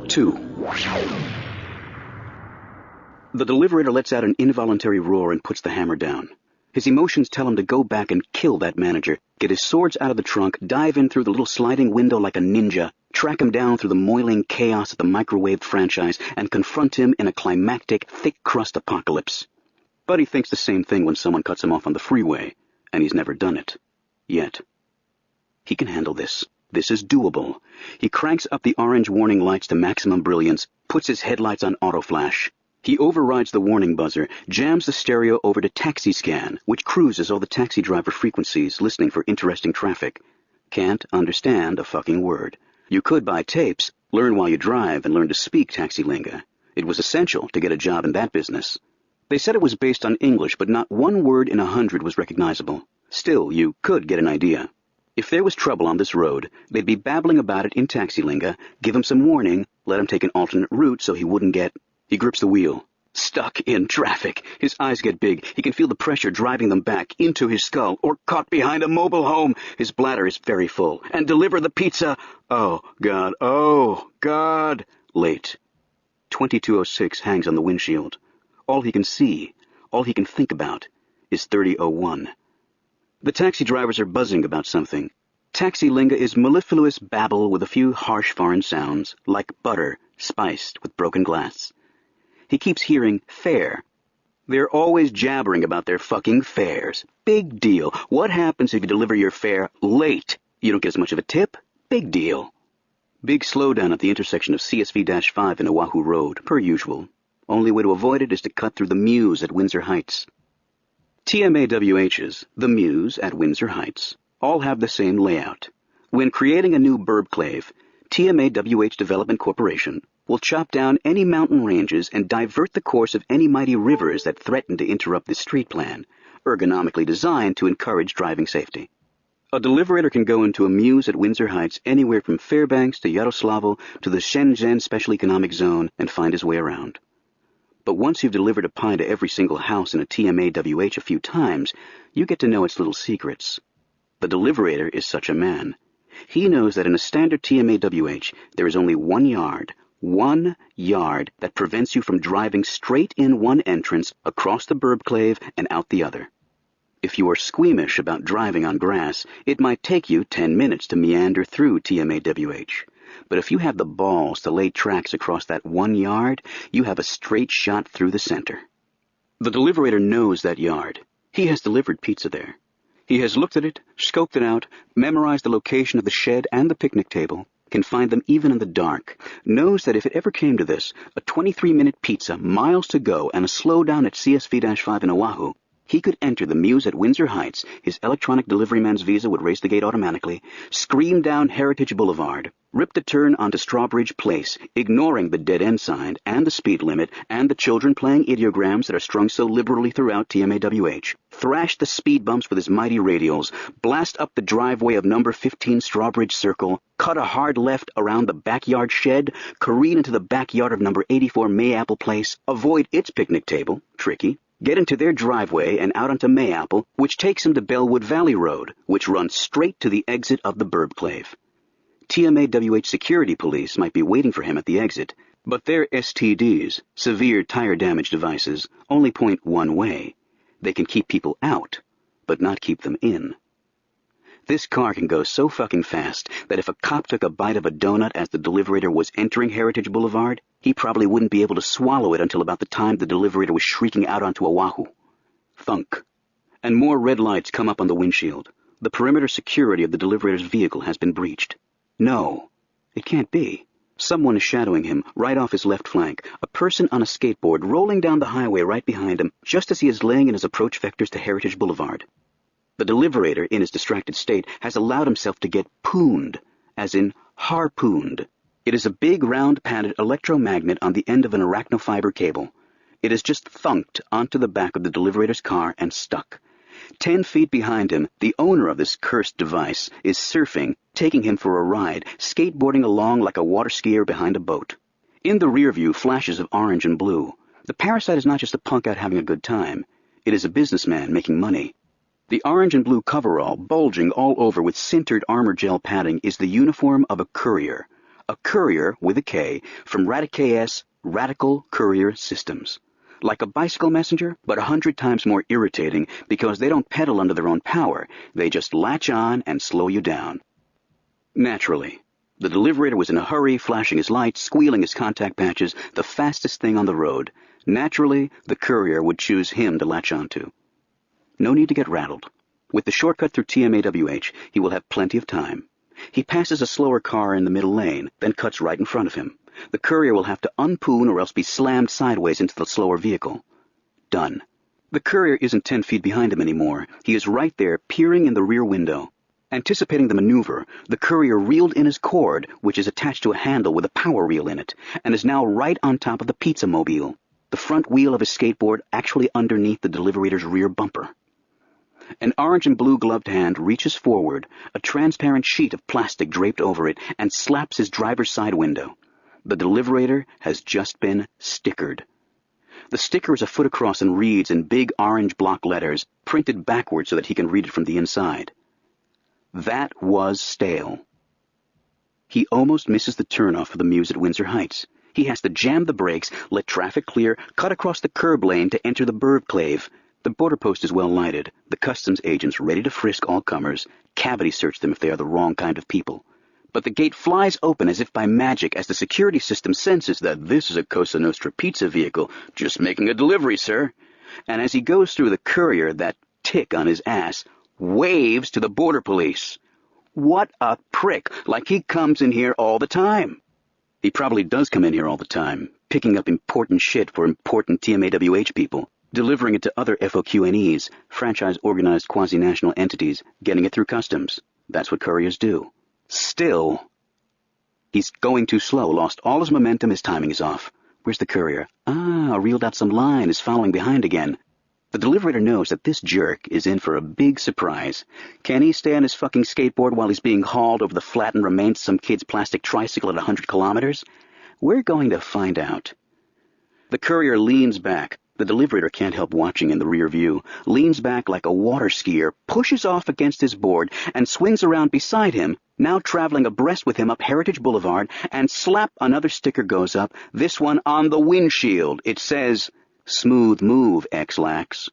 2. The deliberator lets out an involuntary roar and puts the hammer down. His emotions tell him to go back and kill that manager, get his swords out of the trunk, dive in through the little sliding window like a ninja, track him down through the moiling chaos of the microwaved franchise, and confront him in a climactic, thick-crust apocalypse. But he thinks the same thing when someone cuts him off on the freeway, and he's never done it. Yet. He can handle this. This is doable. He cranks up the orange warning lights to maximum brilliance, puts his headlights on autoflash. He overrides the warning buzzer, jams the stereo over to Taxi Scan, which cruises all the taxi driver frequencies, listening for interesting traffic. Can't understand a fucking word. You could buy tapes, learn while you drive, and learn to speak taxi lingo. It was essential to get a job in that business. They said it was based on English, but not one word in 100 was recognizable. Still, you could get an idea. If there was trouble on this road, they'd be babbling about it in taxi lingo, give him some warning, let him take an alternate route so he wouldn't get... He grips the wheel. Stuck in traffic. His eyes get big. He can feel the pressure driving them back into his skull, or caught behind a mobile home. His bladder is very full. And deliver the pizza. Oh, God. Oh, God. Late. 2206 hangs on the windshield. All he can see, all he can think about, is 3001. The taxi drivers are buzzing about something. Taxi lingo is mellifluous babble with a few harsh foreign sounds, like butter spiced with broken glass. He keeps hearing fare. They're always jabbering about their fucking fares. Big deal. What happens if you deliver your fare late? You don't get as much of a tip? Big deal. Big slowdown at the intersection of CSV-5 and Oahu Road, per usual. Only way to avoid it is to cut through the Mews at Windsor Heights. TMAWHs, the Mews at Windsor Heights, all have the same layout. When creating a new burbclave, TMAWH Development Corporation will chop down any mountain ranges and divert the course of any mighty rivers that threaten to interrupt the street plan, ergonomically designed to encourage driving safety. A deliberator can go into a Mews at Windsor Heights anywhere from Fairbanks to Yaroslavo to the Shenzhen Special Economic Zone and find his way around. But once you've delivered a pie to every single house in a TMAWH a few times, you get to know its little secrets. The deliberator is such a man. He knows that in a standard TMAWH, there is only 1 yard that prevents you from driving straight in one entrance, across the burbclave, and out the other. If you are squeamish about driving on grass, it might take you 10 minutes to meander through TMAWH. But if you have the balls to lay tracks across that 1 yard, you have a straight shot through the center. The deliberator knows that yard. He has delivered pizza there. He has looked at it, scoped it out, memorized the location of the shed and the picnic table, can find them even in the dark, knows that if it ever came to this, a 23-minute pizza, miles to go, and a slowdown at CSV-5 in Oahu, he could enter the Mews at Windsor Heights, his electronic delivery man's visa would raise the gate automatically, scream down Heritage Boulevard, rip the turn onto Strawbridge Place, ignoring the dead-end sign and the speed limit and the children playing ideograms that are strung so liberally throughout TMAWH, thrash the speed bumps with his mighty radials, blast up the driveway of number 15 Strawbridge Circle, cut a hard left around the backyard shed, careen into the backyard of number 84 Mayapple Place, avoid its picnic table, tricky, get into their driveway and out onto Mayapple, which takes him to Bellwood Valley Road, which runs straight to the exit of the burbclave. TMAWH security police might be waiting for him at the exit, but their STDs, severe tire damage devices, only point one way. They can keep people out, but not keep them in. This car can go so fucking fast that if a cop took a bite of a donut as the deliberator was entering Heritage Boulevard, he probably wouldn't be able to swallow it until about the time the deliberator was shrieking out onto Oahu. Thunk. And more red lights come up on the windshield. The perimeter security of the deliberator's vehicle has been breached. No, it can't be. Someone is shadowing him, right off his left flank, a person on a skateboard rolling down the highway right behind him, just as he is laying in his approach vectors to Heritage Boulevard. The deliberator, in his distracted state, has allowed himself to get pooned, as in harpooned. It is a big, round-padded electromagnet on the end of an arachnofiber cable. It is just thunked onto the back of the deliberator's car and stuck. 10 feet behind him, the owner of this cursed device is surfing, taking him for a ride, skateboarding along like a water skier behind a boat. In the rear view, flashes of orange and blue. The parasite is not just a punk out having a good time. It is a businessman making money. The orange and blue coverall, bulging all over with sintered armor gel padding, is the uniform of a courier. A courier, with a K, from Radic-KS, Radical Courier Systems. Like a bicycle messenger, but 100 times more irritating because they don't pedal under their own power. They just latch on and slow you down. Naturally, the deliberator was in a hurry, flashing his lights, squealing his contact patches, the fastest thing on the road. Naturally, the courier would choose him to latch onto. No need to get rattled. With the shortcut through TMAWH, he will have plenty of time. He passes a slower car in the middle lane, then cuts right in front of him. The courier will have to unpoon or else be slammed sideways into the slower vehicle. Done. The courier isn't 10 feet behind him anymore. He is right there, peering in the rear window. Anticipating the maneuver, the courier reeled in his cord, which is attached to a handle with a power reel in it, and is now right on top of the pizza mobile, the front wheel of his skateboard actually underneath the deliberator's rear bumper. An orange and blue gloved hand reaches forward, a transparent sheet of plastic draped over it, and slaps his driver's side window. The deliberator has just been stickered. The sticker is a foot across and reads in big orange block letters, printed backwards so that he can read it from the inside. That was stale. He almost misses the turnoff for the Muse at Windsor Heights. He has to jam the brakes, let traffic clear, cut across the curb lane to enter the burbclave. The border post is well lighted, the customs agents ready to frisk all comers, cavity search them if they are the wrong kind of people. But the gate flies open as if by magic as the security system senses that this is a Cosa Nostra pizza vehicle, just making a delivery, sir. And as he goes through, the courier, that tick on his ass, waves to the border police. What a prick, like he comes in here all the time. He probably does come in here all the time, picking up important shit for important TMAWH people, delivering it to other FOQNEs, franchise-organized quasi-national entities, getting it through customs. That's what couriers do. Still, he's going too slow, lost all his momentum, his timing is off. Where's the courier? Reeled out some line, is following behind again. The deliberator knows that this jerk is in for a big surprise. Can he stay on his fucking skateboard while he's being hauled over the flattened remains of some kid's plastic tricycle at 100 kilometers? We're going to find out. The courier leans back. The deliberator can't help watching in the rear view, leans back like a water skier, pushes off against his board, and swings around beside him, now traveling abreast with him up Heritage Boulevard, and slap, another sticker goes up, this one on the windshield. It says, "Smooth move, X-Lax."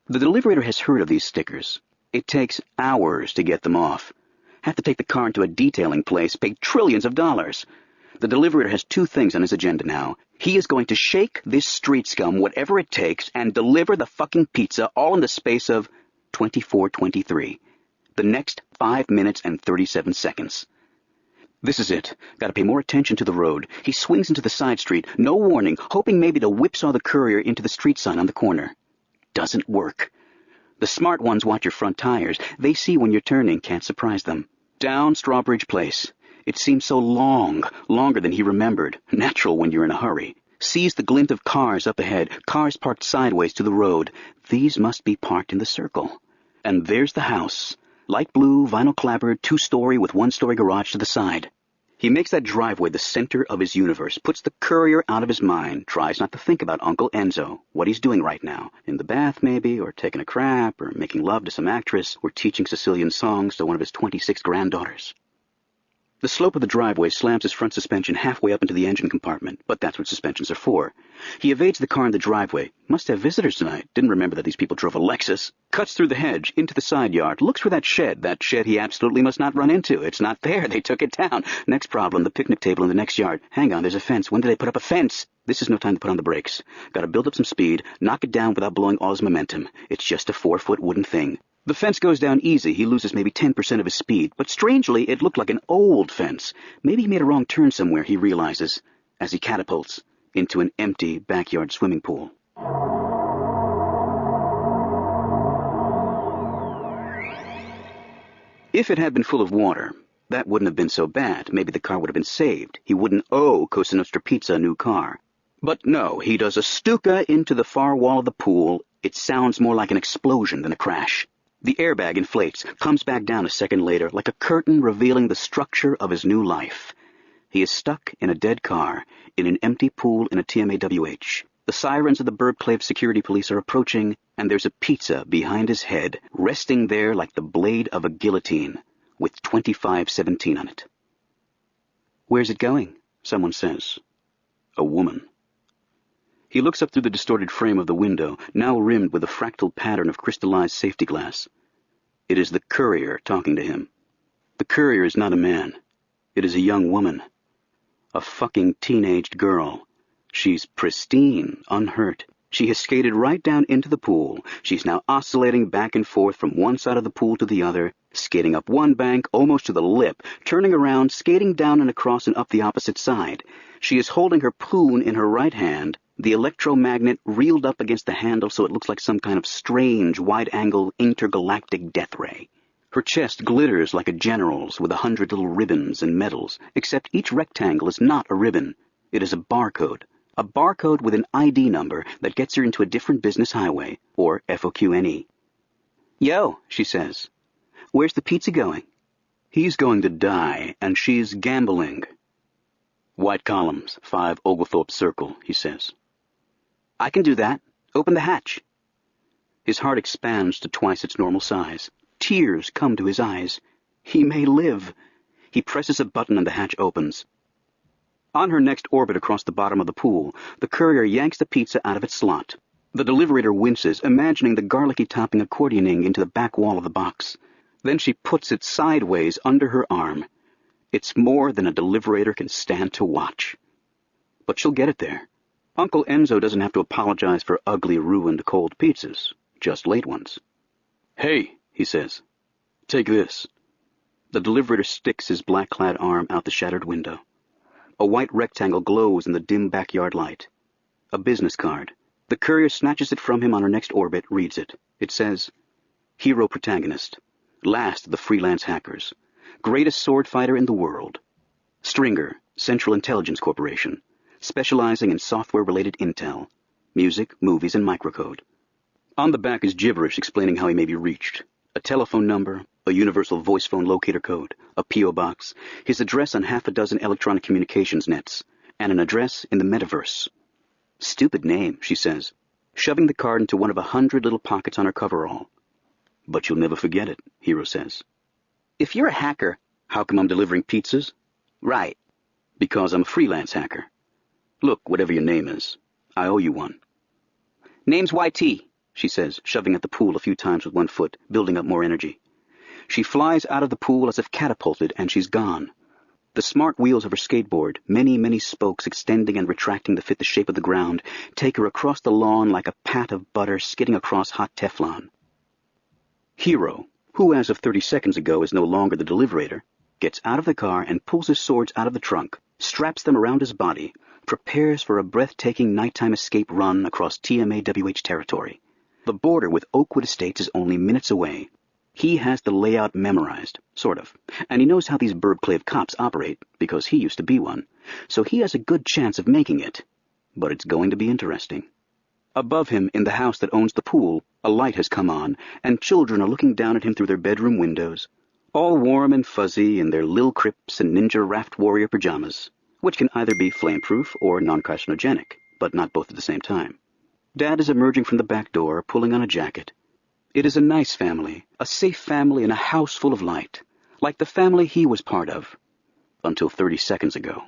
The deliberator has heard of these stickers. It takes hours to get them off. Have to take the car into a detailing place, pay trillions of dollars. The deliberator has two things on his agenda now. He is going to shake this street scum, whatever it takes, and deliver the fucking pizza all in the space of 24:23. The next 5 minutes and 37 seconds. This is it. Gotta pay more attention to the road. He swings into the side street, no warning, hoping maybe to whipsaw the courier into the street sign on the corner. Doesn't work. The smart ones watch your front tires. They see when you're turning, can't surprise them. Down Strawbridge Place. It seems so long, longer than he remembered. Natural when you're in a hurry. Sees the glint of cars up ahead, cars parked sideways to the road. These must be parked in the circle. And there's the house. Light blue, vinyl clapboard, 2-story with 1-story garage to the side. He makes that driveway the center of his universe, puts the courier out of his mind, tries not to think about Uncle Enzo, what he's doing right now. In the bath, maybe, or taking a crap, or making love to some actress, or teaching Sicilian songs to one of his 26 granddaughters. The slope of the driveway slams his front suspension halfway up into the engine compartment, but that's what suspensions are for. He evades the car in the driveway. Must have visitors tonight. Didn't remember that these people drove a Lexus. Cuts through the hedge, into the side yard, looks for that shed he absolutely must not run into. It's not there. They took it down. Next problem, the picnic table in the next yard. Hang on, there's a fence. When did they put up a fence? This is no time to put on the brakes. Gotta build up some speed, knock it down without blowing all his momentum. It's just a 4-foot wooden thing. The fence goes down easy. He loses maybe 10% of his speed, but strangely, it looked like an old fence. Maybe he made a wrong turn somewhere, he realizes, as he catapults into an empty backyard swimming pool. If it had been full of water, that wouldn't have been so bad. Maybe the car would have been saved. He wouldn't owe Cosa Nostra Pizza a new car. But no, he does a stuka into the far wall of the pool. It sounds more like an explosion than a crash. The airbag inflates, comes back down a second later, like a curtain revealing the structure of his new life. He is stuck in a dead car, in an empty pool in a TMAWH. The sirens of the burbclave security police are approaching, and there's a pizza behind his head, resting there like the blade of a guillotine, with 2517 on it. "Where's it going?" someone says. A woman. He looks up through the distorted frame of the window, now rimmed with a fractal pattern of crystallized safety glass. It is the courier talking to him. The courier is not a man. It is a young woman. A fucking teenaged girl. She's pristine, unhurt. She has skated right down into the pool. She's now oscillating back and forth from one side of the pool to the other, skating up one bank almost to the lip, turning around, skating down and across and up the opposite side. She is holding her poon in her right hand, the electromagnet reeled up against the handle so it looks like some kind of strange, wide-angle, intergalactic death ray. Her chest glitters like a general's with 100 little ribbons and medals, except each rectangle is not a ribbon. It is a barcode with an ID number that gets her into a different business highway, or FOQNE. "Yo," she says. "Where's the pizza going?" He's going to die, and she's gambling. "White columns, 5 Oglethorpe Circle," he says. "I can do that. Open the hatch." His heart expands to twice its normal size. Tears come to his eyes. He may live. He presses a button and the hatch opens. On her next orbit across the bottom of the pool, the courier yanks the pizza out of its slot. The deliverator winces, imagining the garlicky topping accordioning into the back wall of the box. Then she puts it sideways under her arm. It's more than a deliverator can stand to watch. But she'll get it there. Uncle Enzo doesn't have to apologize for ugly, ruined cold pizzas, just late ones. "Hey," he says, "take this." The deliverator sticks his black-clad arm out the shattered window. A white rectangle glows in the dim backyard light. A business card. The courier snatches it from him on her next orbit, reads it. It says, "Hero protagonist. Last of the freelance hackers. Greatest sword fighter in the world. Stringer, Central Intelligence Corporation. Specializing in software-related intel. Music, movies, and microcode." On the back is gibberish explaining how he may be reached. A telephone number, a universal voice phone locator code, a P.O. box, his address on 6 electronic communications nets, and an address in the metaverse. "Stupid name," she says, shoving the card into one of 100 little pockets on her coverall. "But you'll never forget it," Hero says. "If you're a hacker..." "How come I'm delivering pizzas?" "Right." "Because I'm a freelance hacker. Look, whatever your name is, I owe you one." "Name's YT," she says, shoving at the pool a few times with one foot, building up more energy. She flies out of the pool as if catapulted, and she's gone. The smart wheels of her skateboard, many, many spokes extending and retracting to fit the shape of the ground, take her across the lawn like a pat of butter skidding across hot Teflon. Hero, who as of 30 seconds ago is no longer the deliverator, gets out of the car and pulls his swords out of the trunk, straps them around his body, prepares for a breathtaking nighttime escape run across TMAWH territory. The border with Oakwood Estates is only minutes away. He has the layout memorized, sort of, and he knows how these Burbclave cops operate, because he used to be one, so he has a good chance of making it. But it's going to be interesting. Above him, in the house that owns the pool, a light has come on, and children are looking down at him through their bedroom windows, all warm and fuzzy in their Lil Crips and Ninja Raft Warrior pajamas, which can either be flameproof or non-carcinogenic, but not both at the same time. Dad is emerging from the back door, pulling on a jacket. It is a nice family, a safe family in a house full of light, like the family he was part of, until 30 seconds ago.